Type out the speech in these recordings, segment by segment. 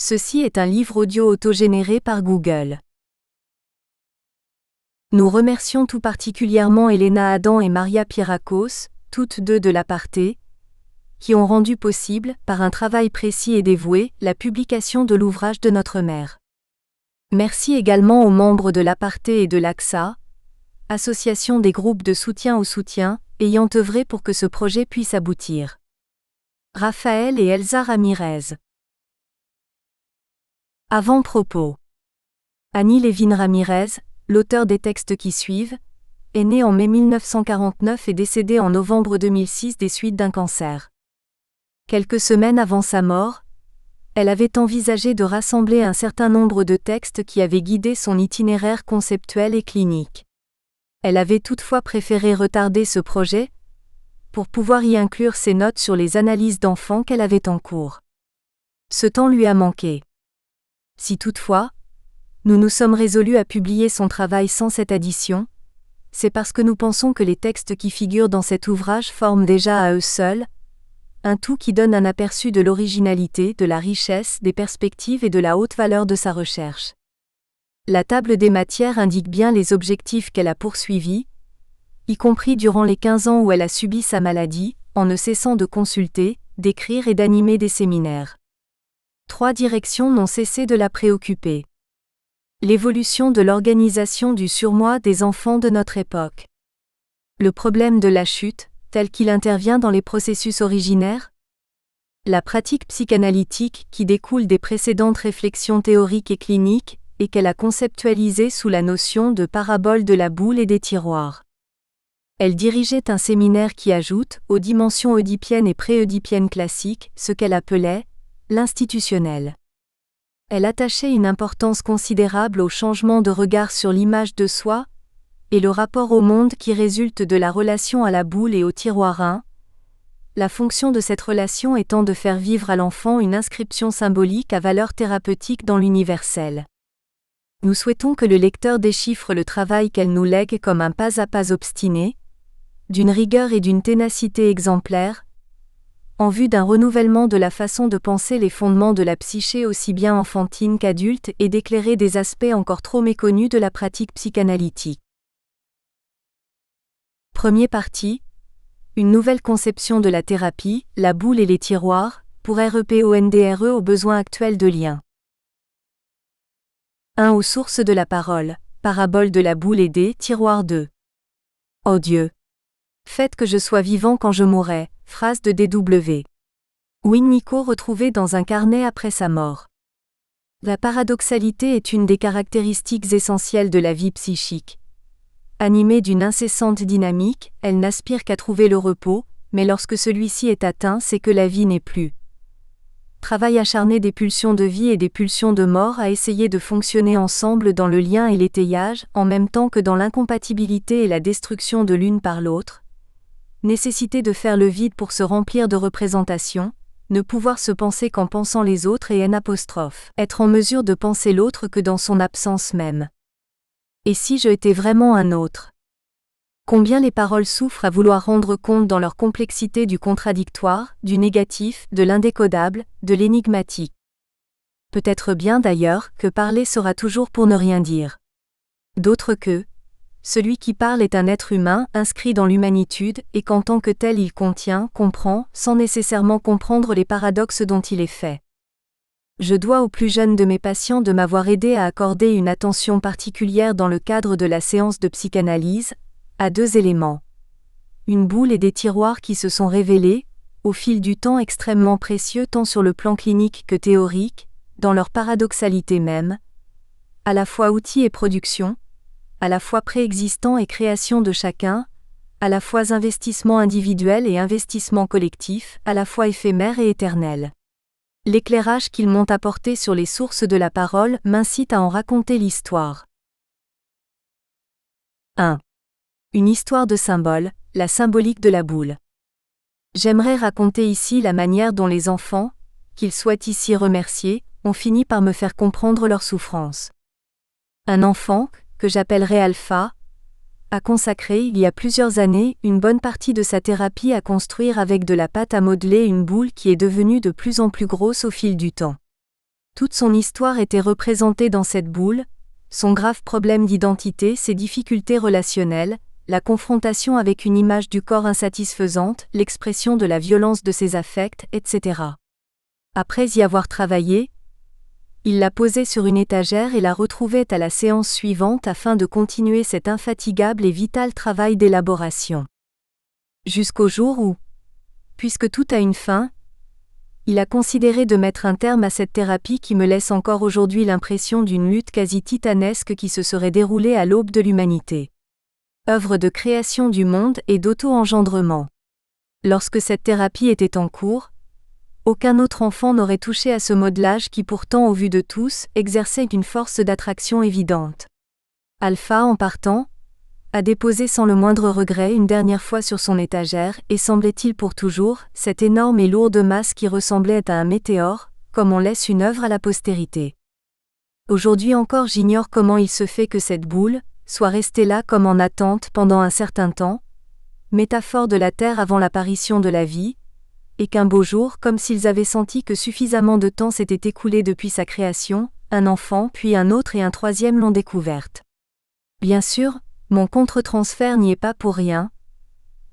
Ceci est un livre audio autogénéré par Google. Nous remercions tout particulièrement Elena Adam et Maria Pierrakos, toutes deux de l'Aparté, qui ont rendu possible, par un travail précis et dévoué, la publication de l'ouvrage de notre mère. Merci également aux membres de l'Aparté et de l'AXA, association des groupes de soutien au soutien, ayant œuvré pour que ce projet puisse aboutir. Raphaël et Elsa Ramirez. Avant-propos. Annie Levin Ramirez, l'auteur des textes qui suivent, est née en mai 1949 et décédée en novembre 2006 des suites d'un cancer. Quelques semaines avant sa mort, elle avait envisagé de rassembler un certain nombre de textes qui avaient guidé son itinéraire conceptuel et clinique. Elle avait toutefois préféré retarder ce projet, pour pouvoir y inclure ses notes sur les analyses d'enfants qu'elle avait en cours. Ce temps lui a manqué. Si toutefois, nous nous sommes résolus à publier son travail sans cette addition, c'est parce que nous pensons que les textes qui figurent dans cet ouvrage forment déjà à eux seuls un tout qui donne un aperçu de l'originalité, de la richesse, des perspectives et de la haute valeur de sa recherche. La table des matières indique bien les objectifs qu'elle a poursuivis, y compris durant les 15 ans où elle a subi sa maladie, en ne cessant de consulter, d'écrire et d'animer des séminaires. 3 directions n'ont cessé de la préoccuper. L'évolution de l'organisation du surmoi des enfants de notre époque. Le problème de la chute, tel qu'il intervient dans les processus originaires. La pratique psychanalytique qui découle des précédentes réflexions théoriques et cliniques, et qu'elle a conceptualisée sous la notion de parabole de la boule et des tiroirs. Elle dirigeait un séminaire qui ajoute, aux dimensions oedipiennes et pré-oedipiennes classiques, ce qu'elle appelait l'institutionnel. Elle attachait une importance considérable au changement de regard sur l'image de soi et le rapport au monde qui résulte de la relation à la boule et au tiroir 1, la fonction de cette relation étant de faire vivre à l'enfant une inscription symbolique à valeur thérapeutique dans l'universel. Nous souhaitons que le lecteur déchiffre le travail qu'elle nous lègue comme un pas à pas obstiné, d'une rigueur et d'une ténacité exemplaires, en vue d'un renouvellement de la façon de penser les fondements de la psyché aussi bien enfantine qu'adulte et d'éclairer des aspects encore trop méconnus de la pratique psychanalytique. Premier partie. Une nouvelle conception de la thérapie, la boule et les tiroirs, pour répondre aux besoins actuels de lien. 1. Aux sources de la parole, parabole de la boule et des tiroirs 2. Ô Dieu! Faites que je sois vivant quand je mourrai, phrase de D.W. Winnicott retrouvée dans un carnet après sa mort. La paradoxalité est une des caractéristiques essentielles de la vie psychique. Animée d'une incessante dynamique, elle n'aspire qu'à trouver le repos, mais lorsque celui-ci est atteint, c'est que la vie n'est plus. Travail acharné des pulsions de vie et des pulsions de mort à essayer de fonctionner ensemble dans le lien et l'étayage, en même temps que dans l'incompatibilité et la destruction de l'une par l'autre. Nécessité de faire le vide pour se remplir de représentations, ne pouvoir se penser qu'en pensant les autres et être en mesure de penser l'autre que dans son absence même. Et si je étais vraiment un autre? Combien les paroles souffrent à vouloir rendre compte dans leur complexité du contradictoire, du négatif, de l'indécodable, de l'énigmatique. Peut-être bien d'ailleurs que parler sera toujours pour ne rien dire. D'autre que celui qui parle est un être humain inscrit dans l'humanitude et qu'en tant que tel il contient, comprend, sans nécessairement comprendre les paradoxes dont il est fait. Je dois au plus jeune de mes patients de m'avoir aidé à accorder une attention particulière dans le cadre de la séance de psychanalyse, à 2 éléments. Une boule et des tiroirs qui se sont révélés, au fil du temps extrêmement précieux tant sur le plan clinique que théorique, dans leur paradoxalité même, à la fois outil et production, à la fois préexistant et création de chacun, à la fois investissement individuel et investissement collectif, à la fois éphémère et éternel. L'éclairage qu'ils m'ont apporté sur les sources de la parole m'incite à en raconter l'histoire. 1. Une histoire de symbole, la symbolique de la boule. J'aimerais raconter ici la manière dont les enfants, qu'ils soient ici remerciés, ont fini par me faire comprendre leur souffrance. Un enfant, que j'appellerai Alpha, a consacré, il y a plusieurs années, une bonne partie de sa thérapie à construire avec de la pâte à modeler une boule qui est devenue de plus en plus grosse au fil du temps. Toute son histoire était représentée dans cette boule, son grave problème d'identité, ses difficultés relationnelles, la confrontation avec une image du corps insatisfaisante, l'expression de la violence de ses affects, etc. Après y avoir travaillé, il la posait sur une étagère et la retrouvait à la séance suivante afin de continuer cet infatigable et vital travail d'élaboration. Jusqu'au jour où, puisque tout a une fin, il a considéré de mettre un terme à cette thérapie qui me laisse encore aujourd'hui l'impression d'une lutte quasi titanesque qui se serait déroulée à l'aube de l'humanité. Œuvre de création du monde et d'auto-engendrement. Lorsque cette thérapie était en cours, aucun autre enfant n'aurait touché à ce modelage qui pourtant au vu de tous, exerçait une force d'attraction évidente. Alpha en partant, a déposé sans le moindre regret une dernière fois sur son étagère, et semblait-il pour toujours, cette énorme et lourde masse qui ressemblait à un météore, comme on laisse une œuvre à la postérité. Aujourd'hui encore j'ignore comment il se fait que cette boule soit restée là comme en attente pendant un certain temps, métaphore de la terre avant l'apparition de la vie, et qu'un beau jour, comme s'ils avaient senti que suffisamment de temps s'était écoulé depuis sa création, un enfant puis un autre et un troisième l'ont découverte. Bien sûr, mon contre-transfert n'y est pas pour rien,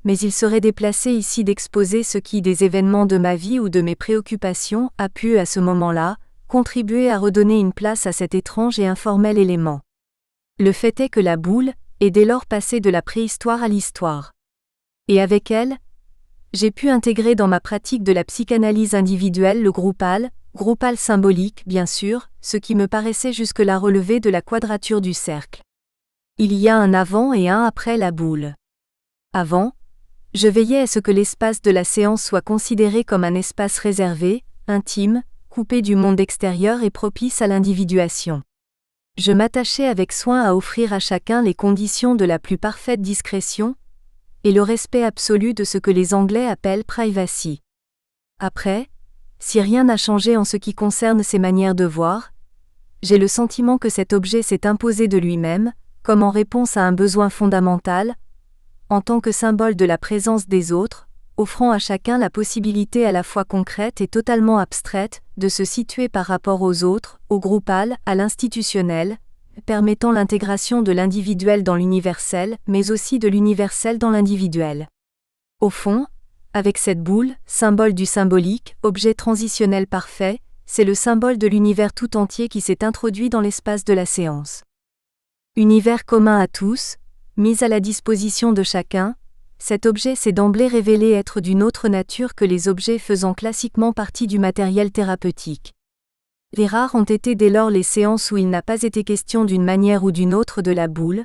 mais il serait déplacé ici d'exposer ce qui, des événements de ma vie ou de mes préoccupations, a pu, à ce moment-là, contribuer à redonner une place à cet étrange et informel élément. Le fait est que la boule est dès lors passée de la préhistoire à l'histoire. Et avec elle, j'ai pu intégrer dans ma pratique de la psychanalyse individuelle le groupal symbolique bien sûr, ce qui me paraissait jusque-là relever de la quadrature du cercle. Il y a un avant et un après la boule. Avant, je veillais à ce que l'espace de la séance soit considéré comme un espace réservé, intime, coupé du monde extérieur et propice à l'individuation. Je m'attachais avec soin à offrir à chacun les conditions de la plus parfaite discrétion, et le respect absolu de ce que les Anglais appellent privacy. Après, si rien n'a changé en ce qui concerne ses manières de voir, j'ai le sentiment que cet objet s'est imposé de lui-même, comme en réponse à un besoin fondamental, en tant que symbole de la présence des autres, offrant à chacun la possibilité à la fois concrète et totalement abstraite, de se situer par rapport aux autres, au groupal, à l'institutionnel, permettant l'intégration de l'individuel dans l'universel, mais aussi de l'universel dans l'individuel. Au fond, avec cette boule, symbole du symbolique, objet transitionnel parfait, c'est le symbole de l'univers tout entier qui s'est introduit dans l'espace de la séance. Univers commun à tous, mis à la disposition de chacun, cet objet s'est d'emblée révélé être d'une autre nature que les objets faisant classiquement partie du matériel thérapeutique. Les rares ont été dès lors les séances où il n'a pas été question d'une manière ou d'une autre de la boule,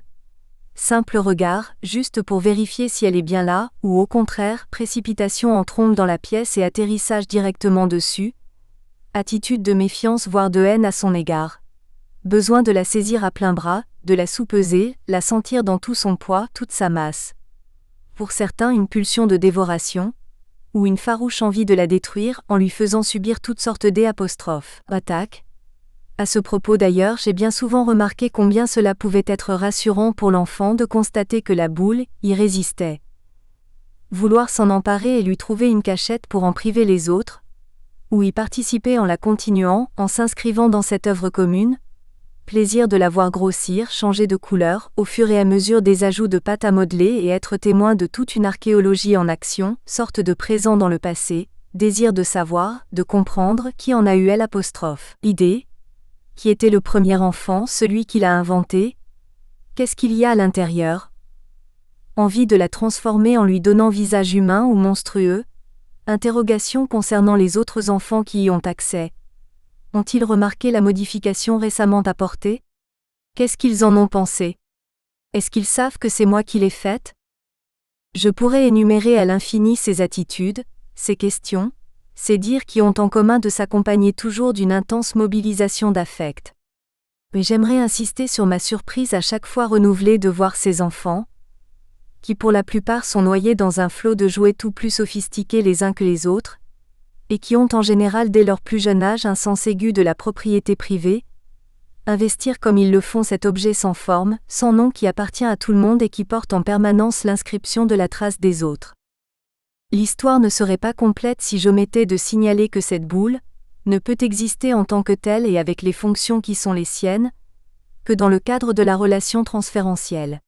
simple regard, juste pour vérifier si elle est bien là, ou au contraire, précipitation en trombe dans la pièce et atterrissage directement dessus, attitude de méfiance voire de haine à son égard. Besoin de la saisir à plein bras, de la soupeser, la sentir dans tout son poids, toute sa masse. Pour certains une pulsion de dévoration, ou une farouche envie de la détruire en lui faisant subir toutes sortes d'attaques. À ce propos d'ailleurs j'ai bien souvent remarqué combien cela pouvait être rassurant pour l'enfant de constater que la boule y résistait. Vouloir s'en emparer et lui trouver une cachette pour en priver les autres, ou y participer en la continuant, en s'inscrivant dans cette œuvre commune, plaisir de la voir grossir, changer de couleur, au fur et à mesure des ajouts de pâte à modeler et être témoin de toute une archéologie en action, sorte de présent dans le passé, désir de savoir, de comprendre qui en a eu l'idée, qui était le premier enfant, celui qui l'a inventé, qu'est-ce qu'il y a à l'intérieur, envie de la transformer en lui donnant visage humain ou monstrueux, interrogation concernant les autres enfants qui y ont accès. Ont-ils remarqué la modification récemment apportée? Qu'est-ce qu'ils en ont pensé? Est-ce qu'ils savent que c'est moi qui l'ai faite? Je pourrais énumérer à l'infini ces attitudes, ces questions, ces dires qui ont en commun de s'accompagner toujours d'une intense mobilisation d'affect. Mais j'aimerais insister sur ma surprise à chaque fois renouvelée de voir ces enfants, qui pour la plupart sont noyés dans un flot de jouets tout plus sophistiqués les uns que les autres, et qui ont en général dès leur plus jeune âge un sens aigu de la propriété privée, investir comme ils le font cet objet sans forme, sans nom qui appartient à tout le monde et qui porte en permanence l'inscription de la trace des autres. L'histoire ne serait pas complète si j'omettais de signaler que cette boule, ne peut exister en tant que telle et avec les fonctions qui sont les siennes, que dans le cadre de la relation transférentielle.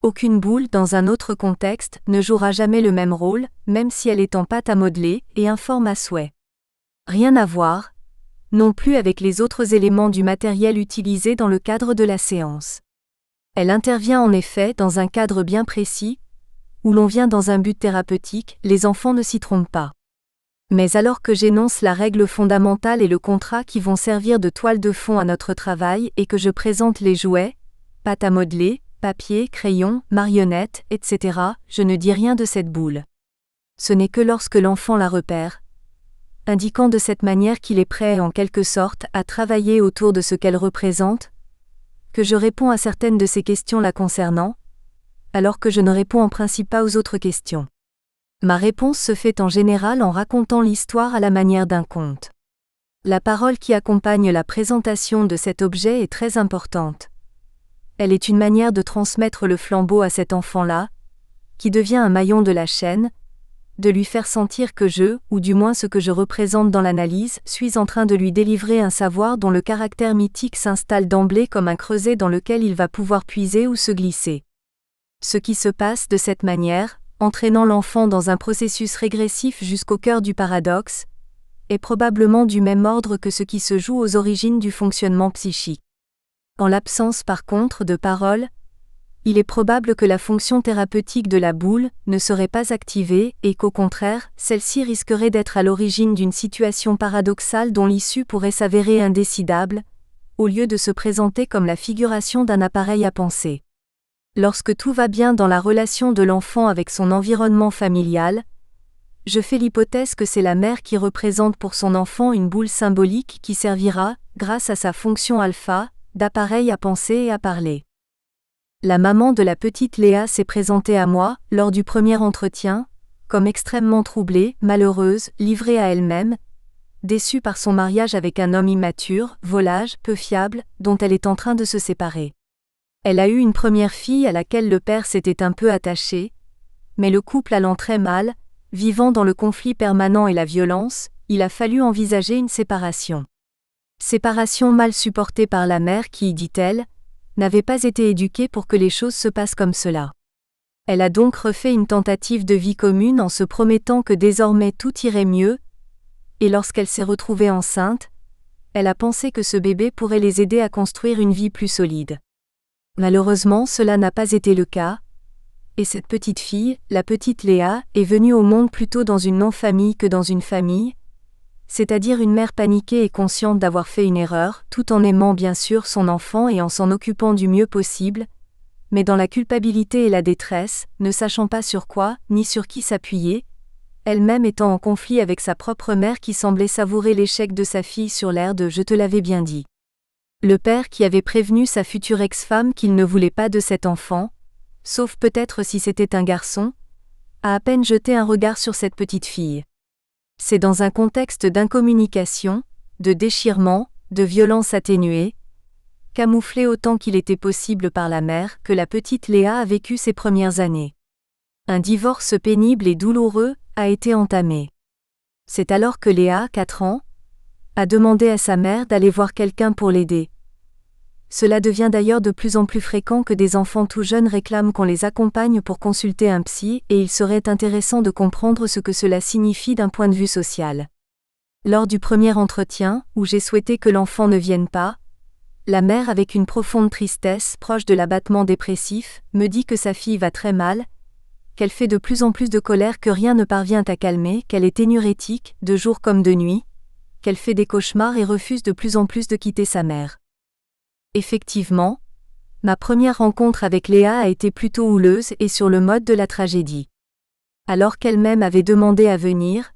Aucune boule dans un autre contexte ne jouera jamais le même rôle, même si elle est en pâte à modeler et informe à souhait. Rien à voir, non plus avec les autres éléments du matériel utilisé dans le cadre de la séance. Elle intervient en effet dans un cadre bien précis, où l'on vient dans un but thérapeutique, les enfants ne s'y trompent pas. Mais alors que j'énonce la règle fondamentale et le contrat qui vont servir de toile de fond à notre travail et que je présente les jouets, pâte à modeler, papier, crayon, marionnette, etc., je ne dis rien de cette boule. Ce n'est que lorsque l'enfant la repère, indiquant de cette manière qu'il est prêt en quelque sorte à travailler autour de ce qu'elle représente, que je réponds à certaines de ces questions la concernant, alors que je ne réponds en principe pas aux autres questions. Ma réponse se fait en général en racontant l'histoire à la manière d'un conte. La parole qui accompagne la présentation de cet objet est très importante. Elle est une manière de transmettre le flambeau à cet enfant-là, qui devient un maillon de la chaîne, de lui faire sentir que je, ou du moins ce que je représente dans l'analyse, suis en train de lui délivrer un savoir dont le caractère mythique s'installe d'emblée comme un creuset dans lequel il va pouvoir puiser ou se glisser. Ce qui se passe de cette manière, entraînant l'enfant dans un processus régressif jusqu'au cœur du paradoxe, est probablement du même ordre que ce qui se joue aux origines du fonctionnement psychique. En l'absence par contre de parole, il est probable que la fonction thérapeutique de la boule ne serait pas activée et qu'au contraire, celle-ci risquerait d'être à l'origine d'une situation paradoxale dont l'issue pourrait s'avérer indécidable, au lieu de se présenter comme la figuration d'un appareil à penser. Lorsque tout va bien dans la relation de l'enfant avec son environnement familial, je fais l'hypothèse que c'est la mère qui représente pour son enfant une boule symbolique qui servira, grâce à sa fonction alpha, d'appareil à penser et à parler. La maman de la petite Léa s'est présentée à moi, lors du premier entretien, comme extrêmement troublée, malheureuse, livrée à elle-même, déçue par son mariage avec un homme immature, volage, peu fiable, dont elle est en train de se séparer. Elle a eu une première fille à laquelle le père s'était un peu attaché, mais le couple allant très mal, vivant dans le conflit permanent et la violence, il a fallu envisager une séparation. Séparation mal supportée par la mère qui, dit-elle, n'avait pas été éduquée pour que les choses se passent comme cela. Elle a donc refait une tentative de vie commune en se promettant que désormais tout irait mieux, et lorsqu'elle s'est retrouvée enceinte, elle a pensé que ce bébé pourrait les aider à construire une vie plus solide. Malheureusement, cela n'a pas été le cas, et cette petite fille, la petite Léa, est venue au monde plutôt dans une non-famille que dans une famille, c'est-à-dire une mère paniquée et consciente d'avoir fait une erreur, tout en aimant bien sûr son enfant et en s'en occupant du mieux possible, mais dans la culpabilité et la détresse, ne sachant pas sur quoi, ni sur qui s'appuyer, elle-même étant en conflit avec sa propre mère qui semblait savourer l'échec de sa fille sur l'air de « je te l'avais bien dit ». Le père qui avait prévenu sa future ex-femme qu'il ne voulait pas de cet enfant, sauf peut-être si c'était un garçon, a à peine jeté un regard sur cette petite fille. C'est dans un contexte d'incommunication, de déchirement, de violence atténuée, camouflée autant qu'il était possible par la mère, que la petite Léa a vécu ses premières années. Un divorce pénible et douloureux a été entamé. C'est alors que Léa, 4 ans, a demandé à sa mère d'aller voir quelqu'un pour l'aider. Cela devient d'ailleurs de plus en plus fréquent que des enfants tout jeunes réclament qu'on les accompagne pour consulter un psy et il serait intéressant de comprendre ce que cela signifie d'un point de vue social. Lors du premier entretien, où j'ai souhaité que l'enfant ne vienne pas, la mère avec une profonde tristesse, proche de l'abattement dépressif, me dit que sa fille va très mal, qu'elle fait de plus en plus de colère que rien ne parvient à calmer, qu'elle est énurétique, de jour comme de nuit, qu'elle fait des cauchemars et refuse de plus en plus de quitter sa mère. Effectivement, ma première rencontre avec Léa a été plutôt houleuse et sur le mode de la tragédie. Alors qu'elle-même avait demandé à venir,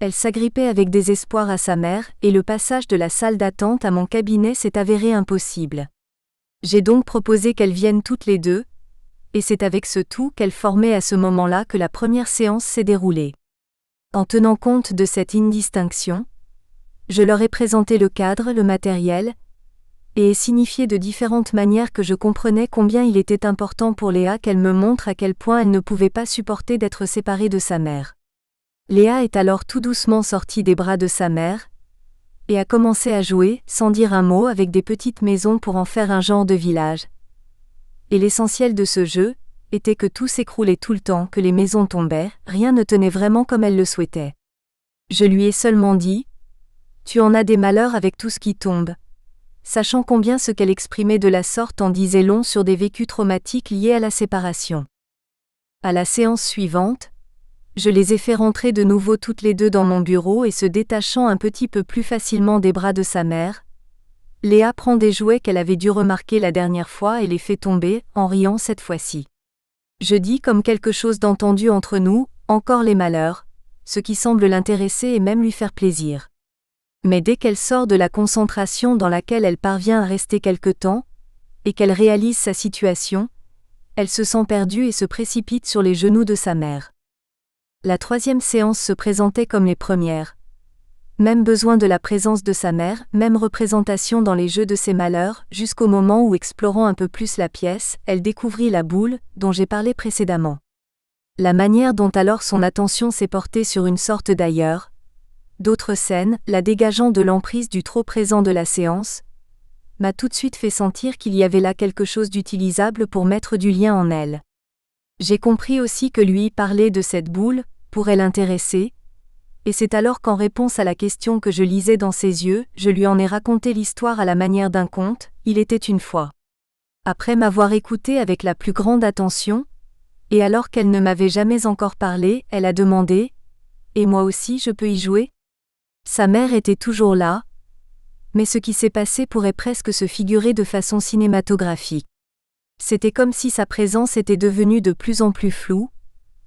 elle s'agrippait avec désespoir à sa mère et le passage de la salle d'attente à mon cabinet s'est avéré impossible. J'ai donc proposé qu'elles viennent toutes les deux, et c'est avec ce tout qu'elles formaient à ce moment-là que la première séance s'est déroulée. En tenant compte de cette indistinction, je leur ai présenté le cadre, le matériel, et ai signifié de différentes manières que je comprenais combien il était important pour Léa qu'elle me montre à quel point elle ne pouvait pas supporter d'être séparée de sa mère. Léa est alors tout doucement sortie des bras de sa mère, et a commencé à jouer, sans dire un mot, avec des petites maisons pour en faire un genre de village. Et l'essentiel de ce jeu était que tout s'écroulait tout le temps, que les maisons tombaient, rien ne tenait vraiment comme elle le souhaitait. Je lui ai seulement dit « Tu en as des malheurs avec tout ce qui tombe », sachant combien ce qu'elle exprimait de la sorte en disait long sur des vécus traumatiques liés à la séparation. À la séance suivante, je les ai fait rentrer de nouveau toutes les deux dans mon bureau et se détachant un petit peu plus facilement des bras de sa mère, Léa prend des jouets qu'elle avait dû remarquer la dernière fois et les fait tomber, en riant cette fois-ci. Je dis comme quelque chose d'entendu entre nous, encore les malheurs, ce qui semble l'intéresser et même lui faire plaisir. Mais dès qu'elle sort de la concentration dans laquelle elle parvient à rester quelque temps, et qu'elle réalise sa situation, elle se sent perdue et se précipite sur les genoux de sa mère. La troisième séance se présentait comme les premières. Même besoin de la présence de sa mère, même représentation dans les jeux de ses malheurs, jusqu'au moment où, explorant un peu plus la pièce, elle découvrit la boule, dont j'ai parlé précédemment. La manière dont alors son attention s'est portée sur une sorte d'ailleurs, d'autres scènes, la dégageant de l'emprise du trop présent de la séance, m'a tout de suite fait sentir qu'il y avait là quelque chose d'utilisable pour mettre du lien en elle. J'ai compris aussi que lui parler de cette boule pourrait l'intéresser, et c'est alors qu'en réponse à la question que je lisais dans ses yeux, je lui en ai raconté l'histoire à la manière d'un conte, il était une fois. Après m'avoir écouté avec la plus grande attention, et alors qu'elle ne m'avait jamais encore parlé, elle a demandé « Et moi aussi je peux y jouer ?» Sa mère était toujours là, mais ce qui s'est passé pourrait presque se figurer de façon cinématographique. C'était comme si sa présence était devenue de plus en plus floue,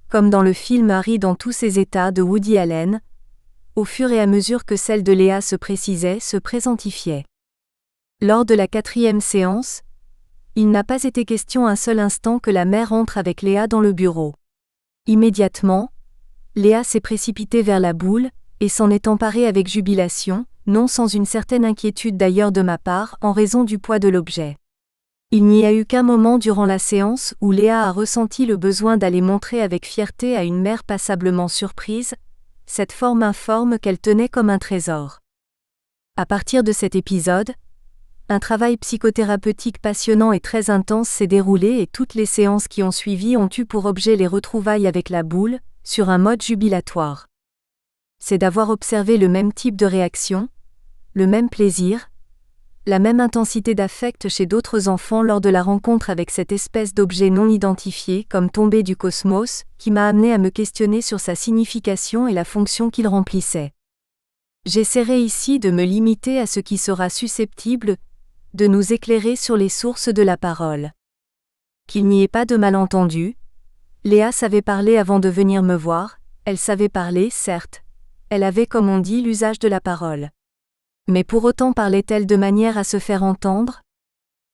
comme dans le film Harry dans tous ses états de Woody Allen, au fur et à mesure que celle de Léa se précisait, se présentifiait. Lors de la 4e séance, il n'a pas été question un seul instant que la mère entre avec Léa dans le bureau. Immédiatement, Léa s'est précipitée vers la boule, et s'en est emparée avec jubilation, non sans une certaine inquiétude d'ailleurs de ma part, en raison du poids de l'objet. Il n'y a eu qu'un moment durant la séance où Léa a ressenti le besoin d'aller montrer avec fierté à une mère passablement surprise, cette forme informe qu'elle tenait comme un trésor. À partir de cet épisode, un travail psychothérapeutique passionnant et très intense s'est déroulé et toutes les séances qui ont suivi ont eu pour objet les retrouvailles avec la boule, sur un mode jubilatoire. C'est d'avoir observé le même type de réaction, le même plaisir, la même intensité d'affect chez d'autres enfants lors de la rencontre avec cette espèce d'objet non identifié comme tombé du cosmos, qui m'a amené à me questionner sur sa signification et la fonction qu'il remplissait. J'essaierai ici de me limiter à ce qui sera susceptible de nous éclairer sur les sources de la parole. Qu'il n'y ait pas de malentendu, Léa savait parler avant de venir me voir, elle savait parler, certes, elle avait comme on dit l'usage de la parole. Mais pour autant parlait-elle de manière à se faire entendre ?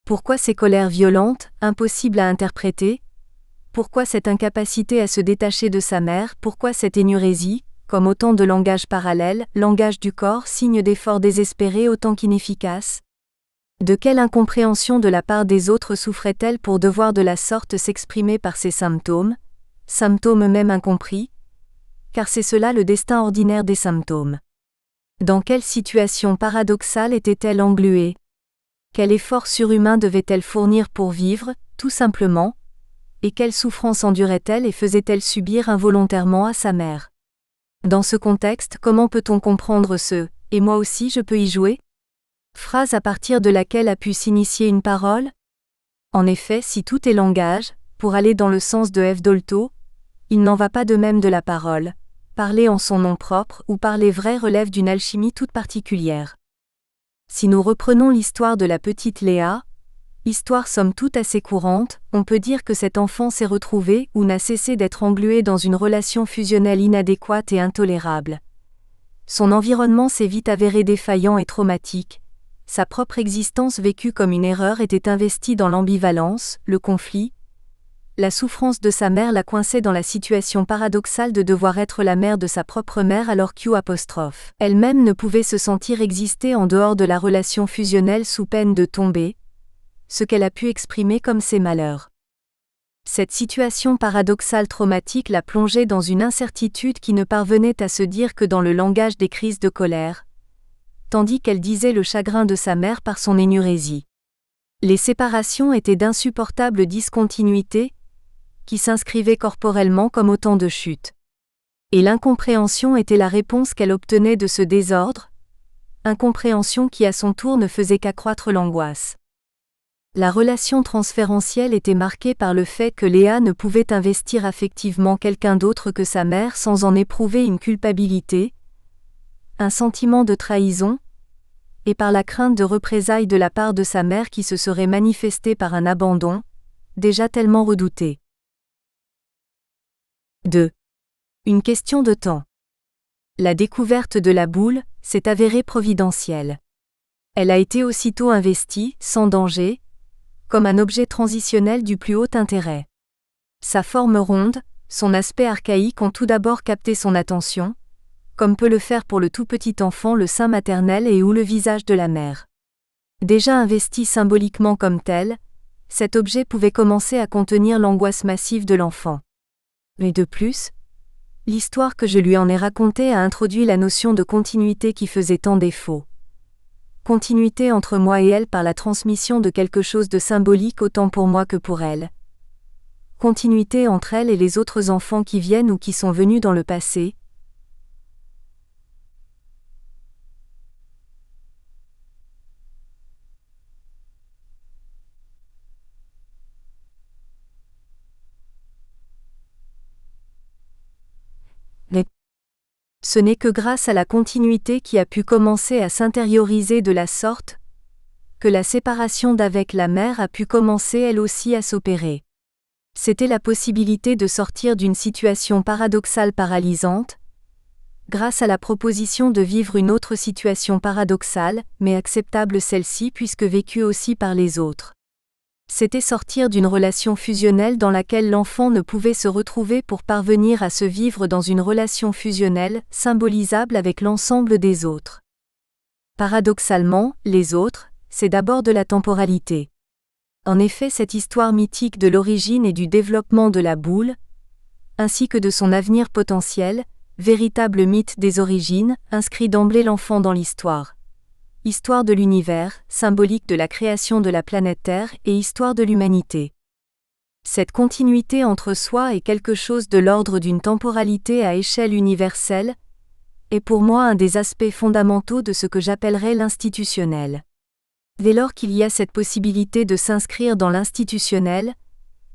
Pourquoi ces colères violentes, impossibles à interpréter ? Pourquoi cette incapacité à se détacher de sa mère ? Pourquoi cette énurésie, comme autant de langages parallèles, langage du corps, signe d'efforts désespérés autant qu'inefficaces ? De quelle incompréhension de la part des autres souffrait-elle pour devoir de la sorte s'exprimer par ces symptômes même incompris ? Car c'est cela le destin ordinaire des symptômes. Dans quelle situation paradoxale était-elle engluée ? Quel effort surhumain devait-elle fournir pour vivre, tout simplement ? Et quelle souffrance endurait-elle et faisait-elle subir involontairement à sa mère ? Dans ce contexte, comment peut-on comprendre ce « et moi aussi je peux y jouer » phrase à partir de laquelle a pu s'initier une parole ? En effet, si tout est langage, pour aller dans le sens de F. Dolto, il n'en va pas de même de la parole. Parler en son nom propre ou parler vrai relève d'une alchimie toute particulière. Si nous reprenons l'histoire de la petite Léa, histoire somme toute assez courante, on peut dire que cet enfant s'est retrouvé ou n'a cessé d'être englué dans une relation fusionnelle inadéquate et intolérable. Son environnement s'est vite avéré défaillant et traumatique. Sa propre existence vécue comme une erreur était investie dans l'ambivalence, le conflit. La souffrance de sa mère la coinçait dans la situation paradoxale de devoir être la mère de sa propre mère alors Q'. Elle-même ne pouvait se sentir exister en dehors de la relation fusionnelle sous peine de tomber, ce qu'elle a pu exprimer comme ses malheurs. Cette situation paradoxale traumatique l'a plongée dans une incertitude qui ne parvenait à se dire que dans le langage des crises de colère. tandis qu'elle disait le chagrin de sa mère par son énurésie. Les séparations étaient d'insupportables discontinuités, qui s'inscrivaient corporellement comme autant de chutes. Et l'incompréhension était la réponse qu'elle obtenait de ce désordre, incompréhension qui à son tour ne faisait qu'accroître l'angoisse. La relation transférentielle était marquée par le fait que Léa ne pouvait investir affectivement quelqu'un d'autre que sa mère sans en éprouver une culpabilité, un sentiment de trahison, et par la crainte de représailles de la part de sa mère qui se serait manifestée par un abandon, déjà tellement redouté. 2. Une question de temps. La découverte de la boule s'est avérée providentielle. Elle a été aussitôt investie, sans danger, comme un objet transitionnel du plus haut intérêt. Sa forme ronde, son aspect archaïque ont tout d'abord capté son attention, comme peut le faire pour le tout petit enfant le sein maternel et ou le visage de la mère. Déjà investi symboliquement comme tel, cet objet pouvait commencer à contenir l'angoisse massive de l'enfant. Mais de plus, l'histoire que je lui en ai racontée a introduit la notion de continuité qui faisait tant défaut. Continuité entre moi et elle par la transmission de quelque chose de symbolique autant pour moi que pour elle. Continuité entre elle et les autres enfants qui viennent ou qui sont venus dans le passé. Mais ce n'est que grâce à la continuité qui a pu commencer à s'intérioriser de la sorte, que la séparation d'avec la mère a pu commencer elle aussi à s'opérer. C'était la possibilité de sortir d'une situation paradoxale paralysante, grâce à la proposition de vivre une autre situation paradoxale, mais acceptable celle-ci puisque vécue aussi par les autres. C'était sortir d'une relation fusionnelle dans laquelle l'enfant ne pouvait se retrouver pour parvenir à se vivre dans une relation fusionnelle, symbolisable avec l'ensemble des autres. Paradoxalement, les autres, c'est d'abord de la temporalité. En effet, cette histoire mythique de l'origine et du développement de la boule, ainsi que de son avenir potentiel, véritable mythe des origines, inscrit d'emblée l'enfant dans l'histoire. Histoire de l'univers, symbolique de la création de la planète Terre et histoire de l'humanité. Cette continuité entre soi est quelque chose de l'ordre d'une temporalité à échelle universelle, est pour moi un des aspects fondamentaux de ce que j'appellerais l'institutionnel. Dès lors qu'il y a cette possibilité de s'inscrire dans l'institutionnel,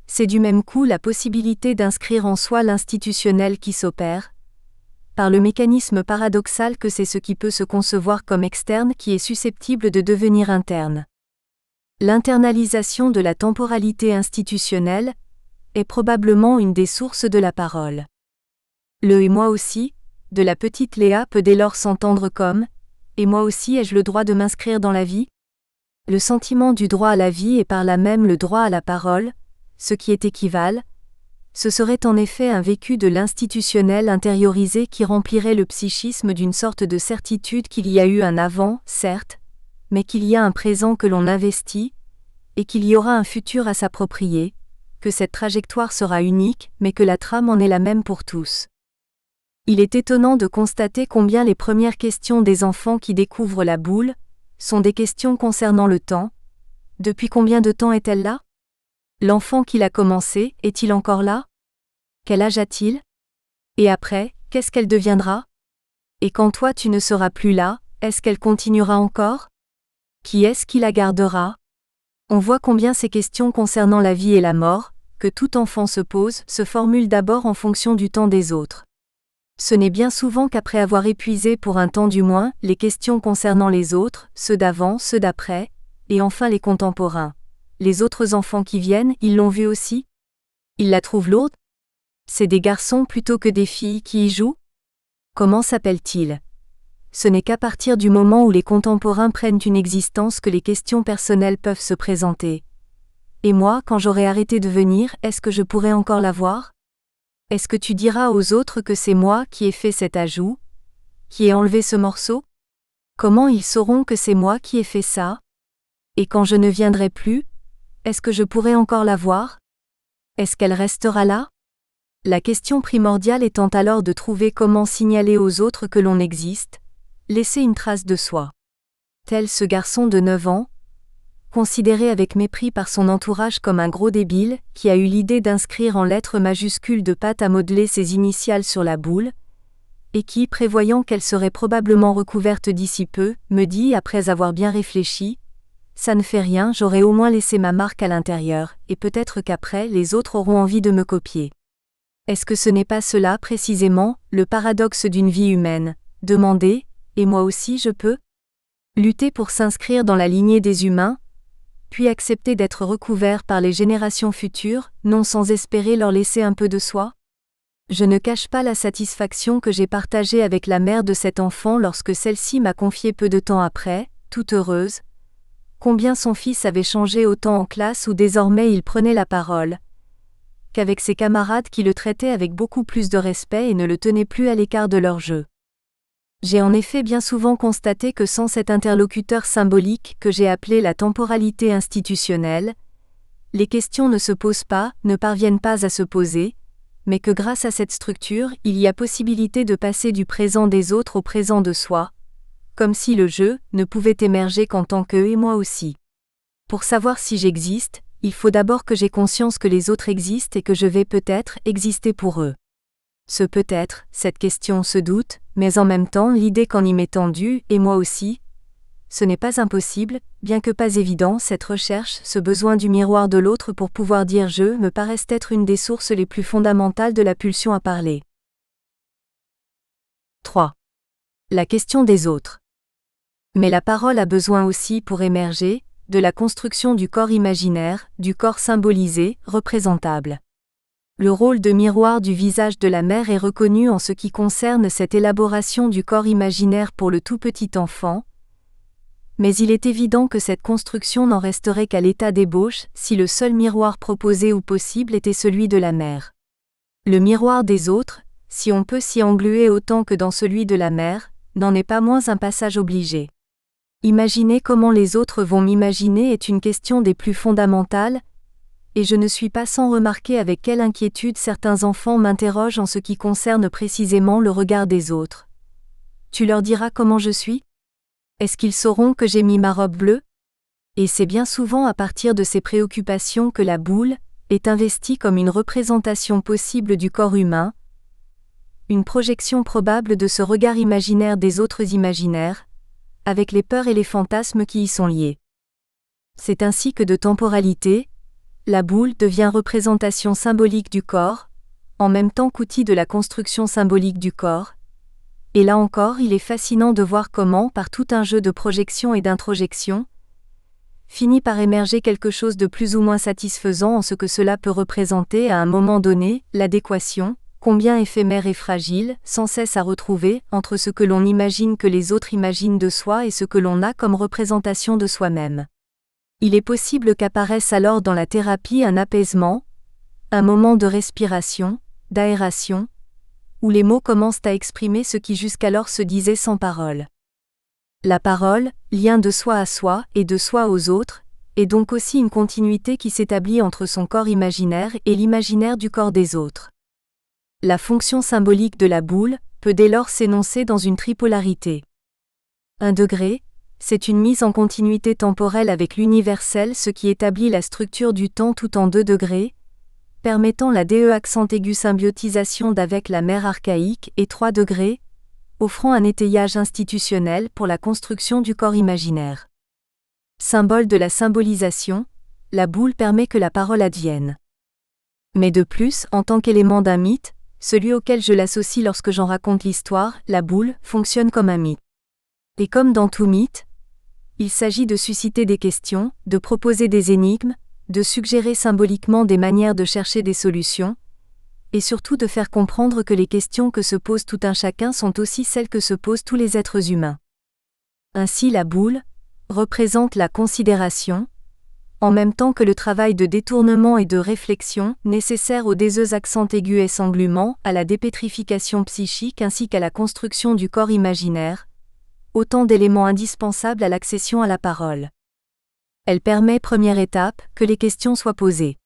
c'est du même coup la possibilité d'inscrire en soi l'institutionnel qui s'opère, par le mécanisme paradoxal que c'est ce qui peut se concevoir comme externe qui est susceptible de devenir interne. L'internalisation de la temporalité institutionnelle est probablement une des sources de la parole. Le « et moi aussi » de la petite Léa peut dès lors s'entendre comme « et moi aussi ai-je le droit de m'inscrire dans la vie ?» Le sentiment du droit à la vie et par là même le droit à la parole, ce qui est équivalent, ce serait en effet un vécu de l'institutionnel intériorisé qui remplirait le psychisme d'une sorte de certitude qu'il y a eu un avant, certes, mais qu'il y a un présent que l'on investit, et qu'il y aura un futur à s'approprier, que cette trajectoire sera unique, mais que la trame en est la même pour tous. Il est étonnant de constater combien les premières questions des enfants qui découvrent la boule sont des questions concernant le temps. Depuis combien de temps est-elle là ? L'enfant qui l'a commencé, est-il encore là ? Quel âge a-t-il ? Et après, qu'est-ce qu'elle deviendra ? Et quand toi tu ne seras plus là, est-ce qu'elle continuera encore ? Qui est-ce qui la gardera ? On voit combien ces questions concernant la vie et la mort, que tout enfant se pose, se formulent d'abord en fonction du temps des autres. Ce n'est bien souvent qu'après avoir épuisé pour un temps du moins, les questions concernant les autres, ceux d'avant, ceux d'après, et enfin les contemporains. Les autres enfants qui viennent, ils l'ont vu aussi ? Ils la trouvent lourde ? C'est des garçons plutôt que des filles qui y jouent ? Comment s'appellent-ils ? Ce n'est qu'à partir du moment où les contemporains prennent une existence que les questions personnelles peuvent se présenter. Et moi, quand j'aurai arrêté de venir, est-ce que je pourrai encore la voir ? Est-ce que tu diras aux autres que c'est moi qui ai fait cet ajout, qui ai enlevé ce morceau ? Comment ils sauront que c'est moi qui ai fait ça ? Et quand je ne viendrai plus, est-ce que je pourrai encore la voir ? Est-ce qu'elle restera là ? La question primordiale étant alors de trouver comment signaler aux autres que l'on existe, laisser une trace de soi. tel ce garçon de 9 ans, considéré avec mépris par son entourage comme un gros débile, qui a eu l'idée d'inscrire en lettres majuscules de pâte à modeler ses initiales sur la boule, et qui, prévoyant qu'elle serait probablement recouverte d'ici peu, me dit après avoir bien réfléchi, « Ça ne fait rien, j'aurai au moins laissé ma marque à l'intérieur, et peut-être qu'après les autres auront envie de me copier. » Est-ce que ce n'est pas cela, précisément, le paradoxe d'une vie humaine, demander, et moi aussi je peux ? Lutter pour s'inscrire dans la lignée des humains, puis accepter d'être recouvert par les générations futures, non sans espérer leur laisser un peu de soi ? Je ne cache pas la satisfaction que j'ai partagée avec la mère de cet enfant lorsque celle-ci m'a confié peu de temps après, toute heureuse, combien son fils avait changé autant en classe où désormais il prenait la parole, qu'avec ses camarades qui le traitaient avec beaucoup plus de respect et ne le tenaient plus à l'écart de leur jeu. J'ai en effet bien souvent constaté que sans cet interlocuteur symbolique que j'ai appelé la temporalité institutionnelle, les questions ne se posent pas, ne parviennent pas à se poser, mais que grâce à cette structure, il y a possibilité de passer du présent des autres au présent de soi, comme si le jeu ne pouvait émerger qu'en tant qu'eux et moi aussi. Pour savoir si j'existe, il faut d'abord que j'ai conscience que les autres existent et que je vais peut-être exister pour eux. Ce peut-être, cette question se doute, mais en même temps l'idée qu'en y m'est tendue, et moi aussi, ce n'est pas impossible, bien que pas évident, cette recherche, ce besoin du miroir de l'autre pour pouvoir dire je me paraissent être une des sources les plus fondamentales de la pulsion à parler. 3. La question des autres. Mais la parole a besoin aussi pour émerger, de la construction du corps imaginaire, du corps symbolisé, représentable. Le rôle de miroir du visage de la mère est reconnu en ce qui concerne cette élaboration du corps imaginaire pour le tout petit enfant, mais il est évident que cette construction n'en resterait qu'à l'état d'ébauche si le seul miroir proposé ou possible était celui de la mère. Le miroir des autres, si on peut s'y engluer autant que dans celui de la mère, n'en est pas moins un passage obligé. Imaginer comment les autres vont m'imaginer est une question des plus fondamentales, et je ne suis pas sans remarquer avec quelle inquiétude certains enfants m'interrogent en ce qui concerne précisément le regard des autres. Tu leur diras comment je suis ? Est-ce qu'ils sauront que j'ai mis ma robe bleue ? Et c'est bien souvent à partir de ces préoccupations que la boule est investie comme une représentation possible du corps humain, une projection probable de ce regard imaginaire des autres imaginaires, avec les peurs et les fantasmes qui y sont liés. C'est ainsi que de temporalité, la boule devient représentation symbolique du corps, en même temps qu'outil de la construction symbolique du corps. Et là encore, il est fascinant de voir comment, par tout un jeu de projection et d'introjection, finit par émerger quelque chose de plus ou moins satisfaisant en ce que cela peut représenter à un moment donné, l'adéquation, combien éphémère et fragile, sans cesse à retrouver, entre ce que l'on imagine que les autres imaginent de soi et ce que l'on a comme représentation de soi-même. Il est possible qu'apparaisse alors dans la thérapie un apaisement, un moment de respiration, d'aération, où les mots commencent à exprimer ce qui jusqu'alors se disait sans parole. La parole, lien de soi à soi et de soi aux autres, est donc aussi une continuité qui s'établit entre son corps imaginaire et l'imaginaire du corps des autres. La fonction symbolique de la boule peut dès lors s'énoncer dans une tripolarité. 1 degré, c'est une mise en continuité temporelle avec l'universel, ce qui établit la structure du temps tout en 2 degrés, permettant la accent aigu symbiotisation d'avec la mère archaïque, et 3 degrés, offrant un étayage institutionnel pour la construction du corps imaginaire. Symbole de la symbolisation, la boule permet que la parole advienne. Mais de plus, en tant qu'élément d'un mythe, celui auquel je l'associe lorsque j'en raconte l'histoire, la boule, fonctionne comme un mythe. Et comme dans tout mythe, il s'agit de susciter des questions, de proposer des énigmes, de suggérer symboliquement des manières de chercher des solutions, et surtout de faire comprendre que les questions que se pose tout un chacun sont aussi celles que se posent tous les êtres humains. Ainsi la boule représente la considération, en même temps que le travail de détournement et de réflexion, nécessaire au accent aigu et sanglement, à la dépétrification psychique ainsi qu'à la construction du corps imaginaire, autant d'éléments indispensables à l'accession à la parole. Elle permet, première étape, que les questions soient posées.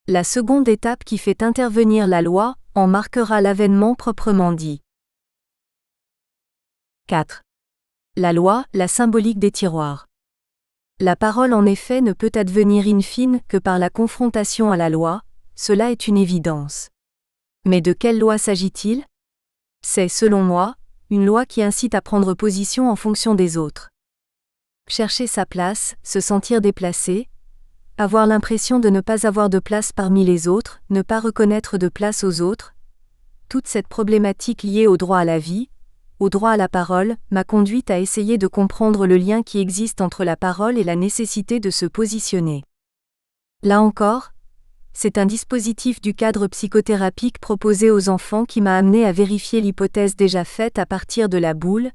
La seconde étape qui fait intervenir la loi, en marquera l'avènement proprement dit. 4. La loi, la symbolique des tiroirs. La parole en effet ne peut advenir in fine que par la confrontation à la loi, cela est une évidence. Mais de quelle loi s'agit-il ? C'est, selon moi, une loi qui incite à prendre position en fonction des autres. Chercher sa place, se sentir déplacé, avoir l'impression de ne pas avoir de place parmi les autres, ne pas reconnaître de place aux autres, toute cette problématique liée au droit à la vie, au droit à la parole, m'a conduite à essayer de comprendre le lien qui existe entre la parole et la nécessité de se positionner. Là encore, c'est un dispositif du cadre psychothérapique proposé aux enfants qui m'a amené à vérifier l'hypothèse déjà faite à partir de la boule,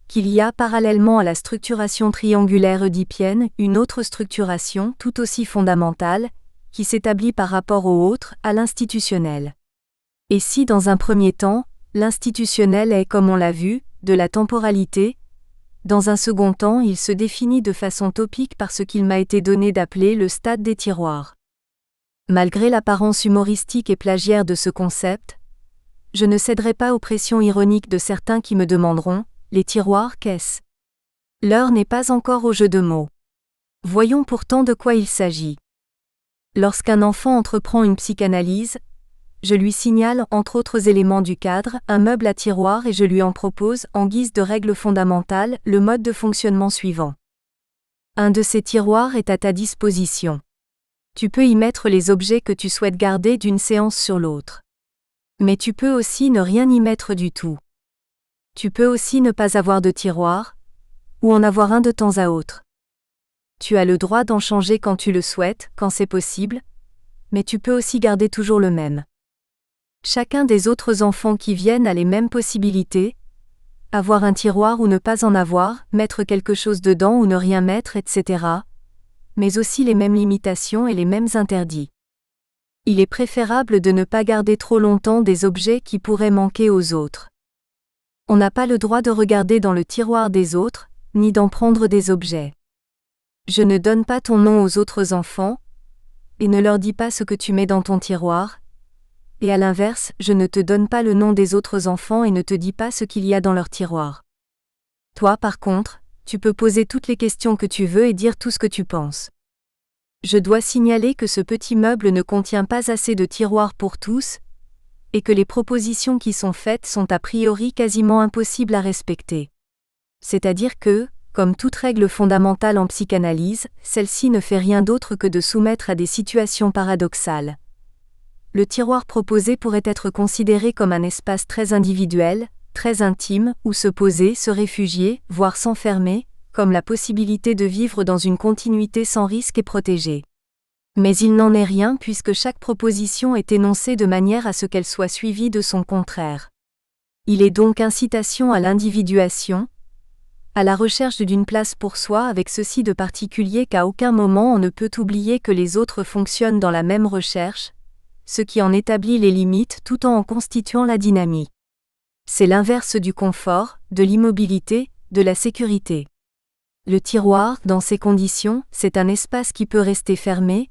qu'il y a parallèlement à la structuration triangulaire oedipienne une autre structuration tout aussi fondamentale, qui s'établit par rapport au autre, à l'institutionnel. Et si dans un premier temps, l'institutionnel est, comme on l'a vu, de la temporalité, dans un second temps il se définit de façon topique par ce qu'il m'a été donné d'appeler le stade des tiroirs. Malgré l'apparence humoristique et plagiaire de ce concept, je ne céderai pas aux pressions ironiques de certains qui me demanderont « les tiroirs, qu'est-ce ?» L'heure n'est pas encore au jeu de mots. Voyons pourtant de quoi il s'agit. Lorsqu'un enfant entreprend une psychanalyse, je lui signale, entre autres éléments du cadre, un meuble à tiroirs et je lui en propose, en guise de règle fondamentale, le mode de fonctionnement suivant. Un de ces tiroirs est à ta disposition. Tu peux y mettre les objets que tu souhaites garder d'une séance sur l'autre. Mais tu peux aussi ne rien y mettre du tout. Tu peux aussi ne pas avoir de tiroir, ou en avoir un de temps à autre. Tu as le droit d'en changer quand tu le souhaites, quand c'est possible, mais tu peux aussi garder toujours le même. Chacun des autres enfants qui viennent a les mêmes possibilités, avoir un tiroir ou ne pas en avoir, mettre quelque chose dedans ou ne rien mettre, etc., mais aussi les mêmes limitations et les mêmes interdits. Il est préférable de ne pas garder trop longtemps des objets qui pourraient manquer aux autres. On n'a pas le droit de regarder dans le tiroir des autres, ni d'en prendre des objets. Je ne donne pas ton nom aux autres enfants, et ne leur dis pas ce que tu mets dans ton tiroir, et à l'inverse, je ne te donne pas le nom des autres enfants et ne te dis pas ce qu'il y a dans leur tiroir. Toi, par contre, tu peux poser toutes les questions que tu veux et dire tout ce que tu penses. Je dois signaler que ce petit meuble ne contient pas assez de tiroirs pour tous, et que les propositions qui sont faites sont a priori quasiment impossibles à respecter. C'est-à-dire que, comme toute règle fondamentale en psychanalyse, celle-ci ne fait rien d'autre que de soumettre à des situations paradoxales. Le tiroir proposé pourrait être considéré comme un espace très individuel, très intime, où se poser, se réfugier, voire s'enfermer, comme la possibilité de vivre dans une continuité sans risque et protégée. Mais il n'en est rien puisque chaque proposition est énoncée de manière à ce qu'elle soit suivie de son contraire. Il est donc incitation à l'individuation, à la recherche d'une place pour soi avec ceci de particulier qu'à aucun moment on ne peut oublier que les autres fonctionnent dans la même recherche, ce qui en établit les limites tout en constituant la dynamique. C'est l'inverse du confort, de l'immobilité, de la sécurité. Le tiroir, dans ces conditions, c'est un espace qui peut rester fermé,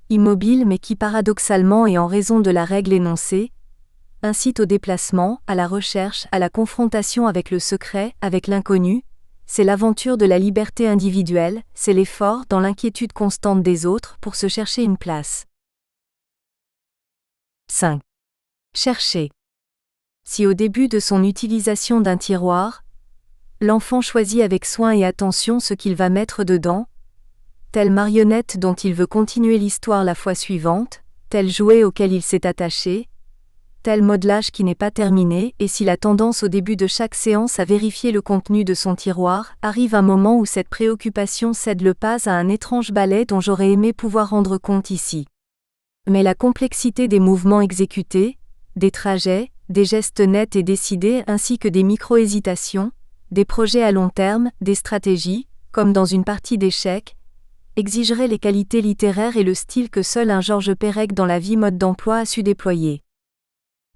immobile mais qui paradoxalement et en raison de la règle énoncée, incite au déplacement, à la recherche, à la confrontation avec le secret, avec l'inconnu, c'est l'aventure de la liberté individuelle, c'est l'effort dans l'inquiétude constante des autres pour se chercher une place. 5. Chercher. Si au début de son utilisation d'un tiroir, l'enfant choisit avec soin et attention ce qu'il va mettre dedans, telle marionnette dont il veut continuer l'histoire la fois suivante, tel jouet auquel il s'est attaché, tel modelage qui n'est pas terminé, et si la tendance au début de chaque séance à vérifier le contenu de son tiroir, arrive un moment où cette préoccupation cède le pas à un étrange ballet dont j'aurais aimé pouvoir rendre compte ici. Mais la complexité des mouvements exécutés, des trajets, des gestes nets et décidés ainsi que des micro-hésitations, des projets à long terme, des stratégies, comme dans une partie d'échecs, exigerait les qualités littéraires et le style que seul un Georges Perec dans la vie mode d'emploi a su déployer.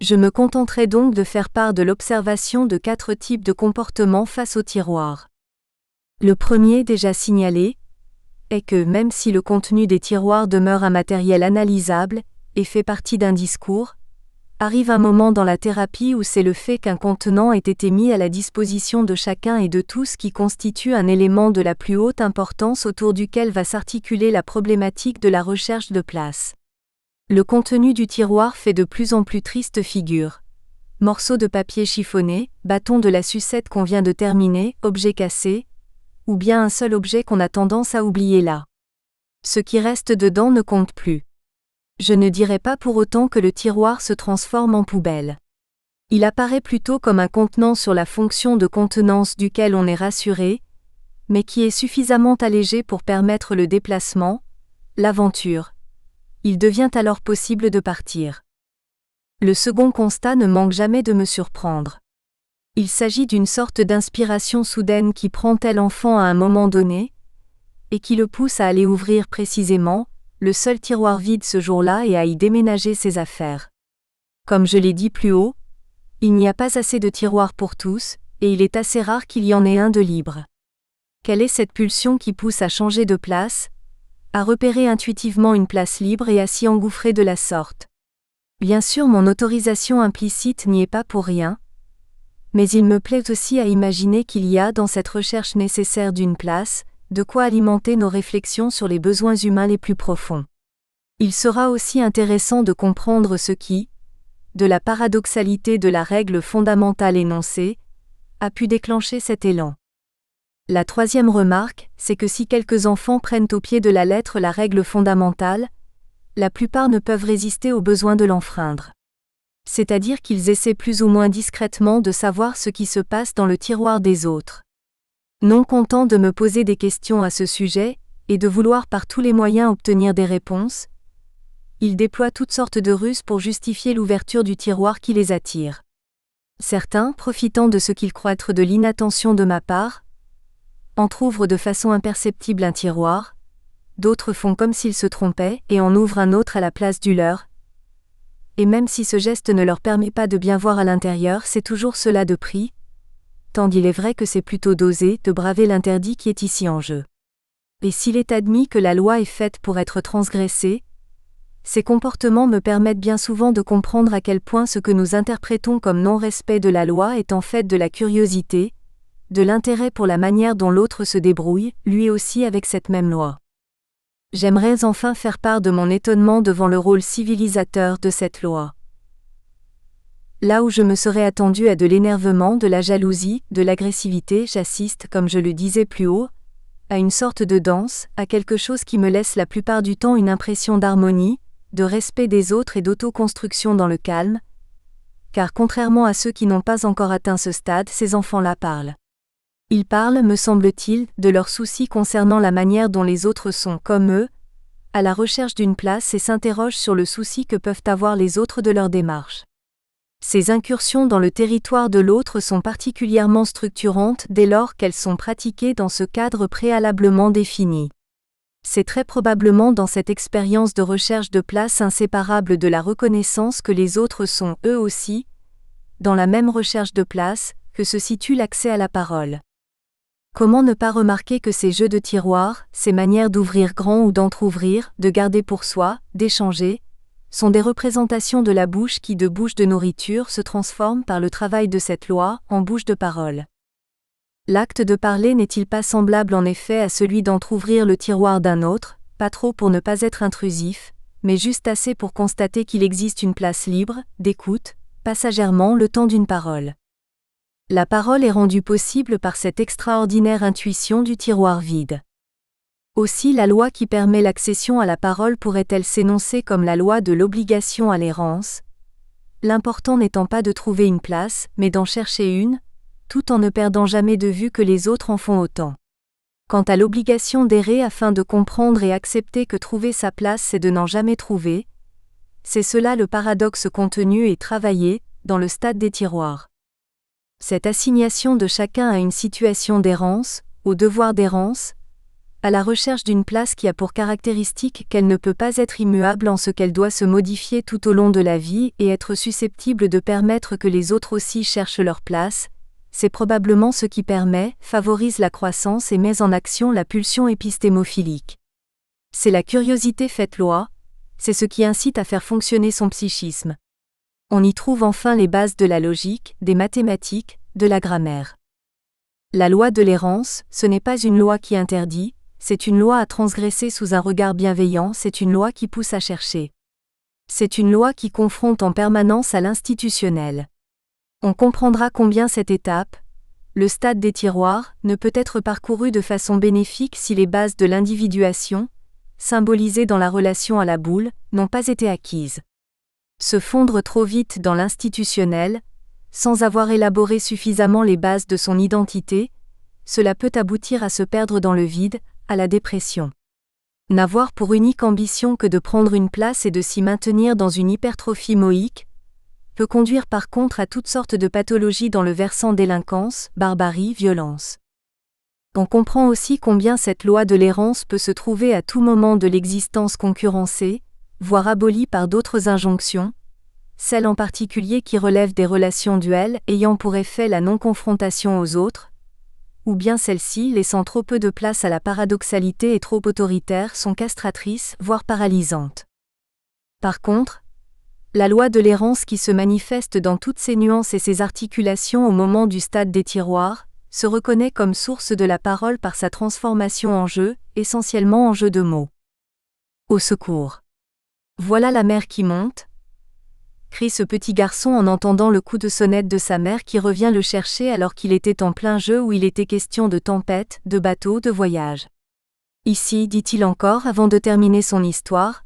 Je me contenterai donc de faire part de l'observation de 4 types de comportements face au tiroir. Le premier déjà signalé est que même si le contenu des tiroirs demeure un matériel analysable et fait partie d'un discours, Arrive un moment dans la thérapie où c'est le fait qu'un contenant ait été mis à la disposition de chacun et de tous qui constitue un élément de la plus haute importance autour duquel va s'articuler la problématique de la recherche de place. Le contenu du tiroir fait de plus en plus triste figure. Morceaux de papier chiffonné, bâton de la sucette qu'on vient de terminer, objet cassé, ou bien un seul objet qu'on a tendance à oublier là. Ce qui reste dedans ne compte plus. Je ne dirais pas pour autant que le tiroir se transforme en poubelle. Il apparaît plutôt comme un contenant sur la fonction de contenance duquel on est rassuré, mais qui est suffisamment allégé pour permettre le déplacement, l'aventure. Il devient alors possible de partir. Le second constat ne manque jamais de me surprendre. Il s'agit d'une sorte d'inspiration soudaine qui prend tel enfant à un moment donné, et qui le pousse à aller ouvrir précisément le seul tiroir vide ce jour-là et à y déménager ses affaires. Comme je l'ai dit plus haut, il n'y a pas assez de tiroirs pour tous, et il est assez rare qu'il y en ait un de libre. Quelle est cette pulsion qui pousse à changer de place, à repérer intuitivement une place libre et à s'y engouffrer de la sorte? Bien sûr, mon autorisation implicite n'y est pas pour rien, mais il me plaît aussi à imaginer qu'il y a dans cette recherche nécessaire d'une place, de quoi alimenter nos réflexions sur les besoins humains les plus profonds. Il sera aussi intéressant de comprendre ce qui, de la paradoxalité de la règle fondamentale énoncée, a pu déclencher cet élan. La troisième remarque, c'est que si quelques enfants prennent au pied de la lettre la règle fondamentale, la plupart ne peuvent résister au besoin de l'enfreindre. C'est-à-dire qu'ils essaient plus ou moins discrètement de savoir ce qui se passe dans le tiroir des autres. Non content de me poser des questions à ce sujet, et de vouloir par tous les moyens obtenir des réponses, ils déploient toutes sortes de ruses pour justifier l'ouverture du tiroir qui les attire. Certains, profitant de ce qu'ils croient être de l'inattention de ma part, entr'ouvrent de façon imperceptible un tiroir, d'autres font comme s'ils se trompaient et en ouvrent un autre à la place du leur. Et même si ce geste ne leur permet pas de bien voir à l'intérieur, c'est toujours cela de prix, tant il est vrai que c'est plutôt d'oser, de braver l'interdit qui est ici en jeu. Et s'il est admis que la loi est faite pour être transgressée, ces comportements me permettent bien souvent de comprendre à quel point ce que nous interprétons comme non-respect de la loi est en fait de la curiosité, de l'intérêt pour la manière dont l'autre se débrouille, lui aussi avec cette même loi. J'aimerais enfin faire part de mon étonnement devant le rôle civilisateur de cette loi. Là où je me serais attendu à de l'énervement, de la jalousie, de l'agressivité, j'assiste, comme je le disais plus haut, à une sorte de danse, à quelque chose qui me laisse la plupart du temps une impression d'harmonie, de respect des autres et d'autoconstruction dans le calme, car contrairement à ceux qui n'ont pas encore atteint ce stade, ces enfants-là parlent. Ils parlent, me semble-t-il, de leurs soucis concernant la manière dont les autres sont, comme eux, à la recherche d'une place et s'interrogent sur le souci que peuvent avoir les autres de leur démarche. Ces incursions dans le territoire de l'autre sont particulièrement structurantes dès lors qu'elles sont pratiquées dans ce cadre préalablement défini. C'est très probablement dans cette expérience de recherche de place inséparable de la reconnaissance que les autres sont, eux aussi, dans la même recherche de place, que se situe l'accès à la parole. Comment ne pas remarquer que ces jeux de tiroirs, ces manières d'ouvrir grand ou d'entr'ouvrir, de garder pour soi, d'échanger, sont des représentations de la bouche qui de bouche de nourriture se transforme par le travail de cette loi en bouche de parole. L'acte de parler n'est-il pas semblable en effet à celui d'entr'ouvrir le tiroir d'un autre, pas trop pour ne pas être intrusif, mais juste assez pour constater qu'il existe une place libre, d'écoute, passagèrement le temps d'une parole. La parole est rendue possible par cette extraordinaire intuition du tiroir vide. Aussi la loi qui permet l'accession à la parole pourrait-elle s'énoncer comme la loi de l'obligation à l'errance, l'important n'étant pas de trouver une place, mais d'en chercher une, tout en ne perdant jamais de vue que les autres en font autant. Quant à l'obligation d'errer afin de comprendre et accepter que trouver sa place c'est de n'en jamais trouver, c'est cela le paradoxe contenu et travaillé, dans le stade des tiroirs. Cette assignation de chacun à une situation d'errance, au devoir d'errance, à la recherche d'une place qui a pour caractéristique qu'elle ne peut pas être immuable en ce qu'elle doit se modifier tout au long de la vie et être susceptible de permettre que les autres aussi cherchent leur place, c'est probablement ce qui permet, favorise la croissance et met en action la pulsion épistémophilique. C'est la curiosité faite loi, c'est ce qui incite à faire fonctionner son psychisme. On y trouve enfin les bases de la logique, des mathématiques, de la grammaire. La loi de l'errance, ce n'est pas une loi qui interdit, c'est une loi à transgresser sous un regard bienveillant, c'est une loi qui pousse à chercher. C'est une loi qui confronte en permanence à l'institutionnel. On comprendra combien cette étape, le stade des tiroirs, ne peut être parcouru de façon bénéfique si les bases de l'individuation, symbolisées dans la relation à la boule, n'ont pas été acquises. Se fondre trop vite dans l'institutionnel, sans avoir élaboré suffisamment les bases de son identité, cela peut aboutir à se perdre dans le vide, à la dépression. N'avoir pour unique ambition que de prendre une place et de s'y maintenir dans une hypertrophie moïque, peut conduire par contre à toutes sortes de pathologies dans le versant délinquance, barbarie, violence. On comprend aussi combien cette loi de l'errance peut se trouver à tout moment de l'existence concurrencée, voire abolie par d'autres injonctions, celles en particulier qui relèvent des relations duelles ayant pour effet la non-confrontation aux autres, ou bien celles-ci laissant trop peu de place à la paradoxalité et trop autoritaires sont castratrices, voire paralysantes. Par contre, la loi de l'errance qui se manifeste dans toutes ses nuances et ses articulations au moment du stade des tiroirs, se reconnaît comme source de la parole par sa transformation en jeu, essentiellement en jeu de mots. Au secours. Voilà la mer qui monte, crie ce petit garçon en entendant le coup de sonnette de sa mère qui revient le chercher alors qu'il était en plein jeu où il était question de tempête, de bateau, de voyage. Ici, dit-il encore avant de terminer son histoire,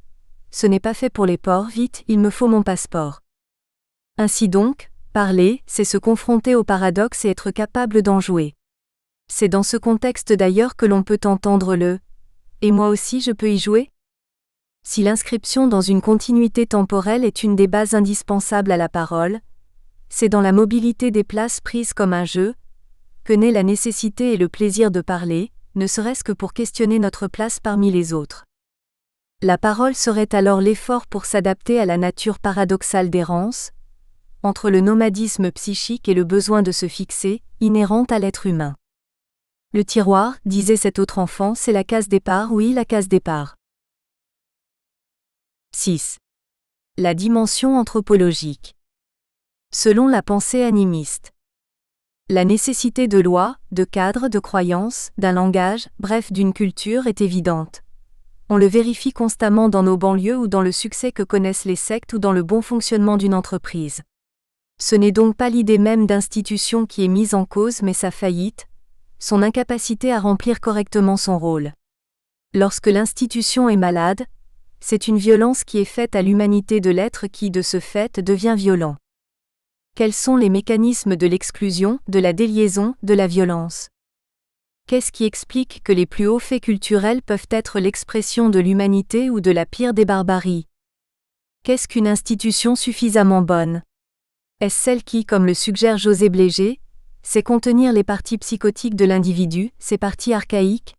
ce n'est pas fait pour les porcs, vite, il me faut mon passeport. Ainsi donc, parler, c'est se confronter au paradoxe et être capable d'en jouer. C'est dans ce contexte d'ailleurs que l'on peut entendre le « et moi aussi je peux y jouer ?» Si l'inscription dans une continuité temporelle est une des bases indispensables à la parole, c'est dans la mobilité des places prises comme un jeu, que naît la nécessité et le plaisir de parler, ne serait-ce que pour questionner notre place parmi les autres. La parole serait alors l'effort pour s'adapter à la nature paradoxale d'errance, entre le nomadisme psychique et le besoin de se fixer, inhérente à l'être humain. Le tiroir, disait cet autre enfant, c'est la case départ, oui, la case départ. 6. La dimension anthropologique. Selon la pensée animiste. La nécessité de lois, de cadres, de croyances, d'un langage, bref d'une culture est évidente. On le vérifie constamment dans nos banlieues ou dans le succès que connaissent les sectes ou dans le bon fonctionnement d'une entreprise. Ce n'est donc pas l'idée même d'institution qui est mise en cause mais sa faillite, son incapacité à remplir correctement son rôle. Lorsque l'institution est malade, c'est une violence qui est faite à l'humanité de l'être qui, de ce fait, devient violent. Quels sont les mécanismes de l'exclusion, de la déliaison, de la violence ? Qu'est-ce qui explique que les plus hauts faits culturels peuvent être l'expression de l'humanité ou de la pire des barbaries ? Qu'est-ce qu'une institution suffisamment bonne ? Est-ce celle qui, comme le suggère José Blégé, sait contenir les parties psychotiques de l'individu, ses parties archaïques ?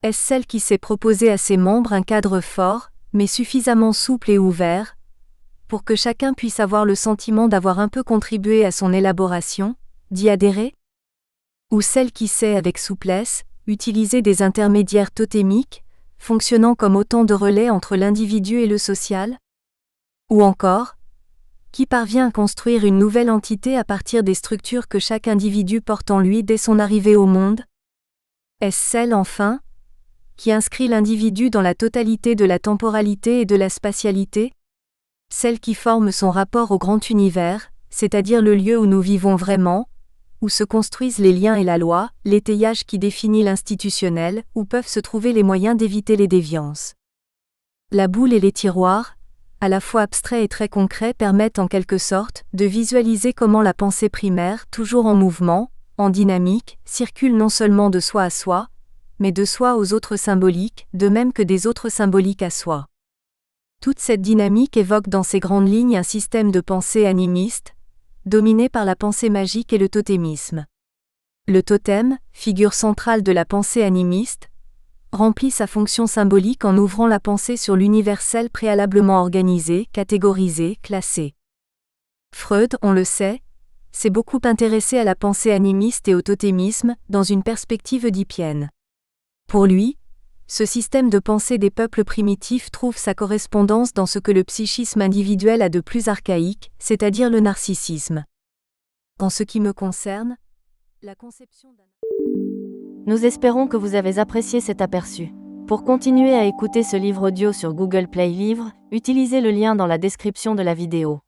Est-ce celle qui sait proposer à ses membres un cadre fort, mais suffisamment souple et ouvert, pour que chacun puisse avoir le sentiment d'avoir un peu contribué à son élaboration, d'y adhérer ? Ou celle qui sait, avec souplesse, utiliser des intermédiaires totémiques, fonctionnant comme autant de relais entre l'individu et le social ? Ou encore, qui parvient à construire une nouvelle entité à partir des structures que chaque individu porte en lui dès son arrivée au monde ? Est-ce celle, enfin, qui inscrit l'individu dans la totalité de la temporalité et de la spatialité ? Celle qui forme son rapport au grand univers, c'est-à-dire le lieu où nous vivons vraiment, où se construisent les liens et la loi, l'étayage qui définit l'institutionnel, où peuvent se trouver les moyens d'éviter les déviances. La boule et les tiroirs, à la fois abstraits et très concrets, permettent en quelque sorte de visualiser comment la pensée primaire, toujours en mouvement, en dynamique, circule non seulement de soi à soi, mais de soi aux autres symboliques, de même que des autres symboliques à soi. Toute cette dynamique évoque dans ses grandes lignes un système de pensée animiste, dominé par la pensée magique et le totémisme. Le totem, figure centrale de la pensée animiste, remplit sa fonction symbolique en ouvrant la pensée sur l'universel préalablement organisé, catégorisé, classé. Freud, on le sait, s'est beaucoup intéressé à la pensée animiste et au totémisme, dans une perspective oedipienne. Pour lui, Ce système de pensée des peuples primitifs trouve sa correspondance dans ce que le psychisme individuel a de plus archaïque, c'est-à-dire le narcissisme. En ce qui me concerne, la conception d'un... Nous espérons que vous avez apprécié cet aperçu. Pour continuer à écouter ce livre audio sur Google Play Livres, utilisez le lien dans la description de la vidéo.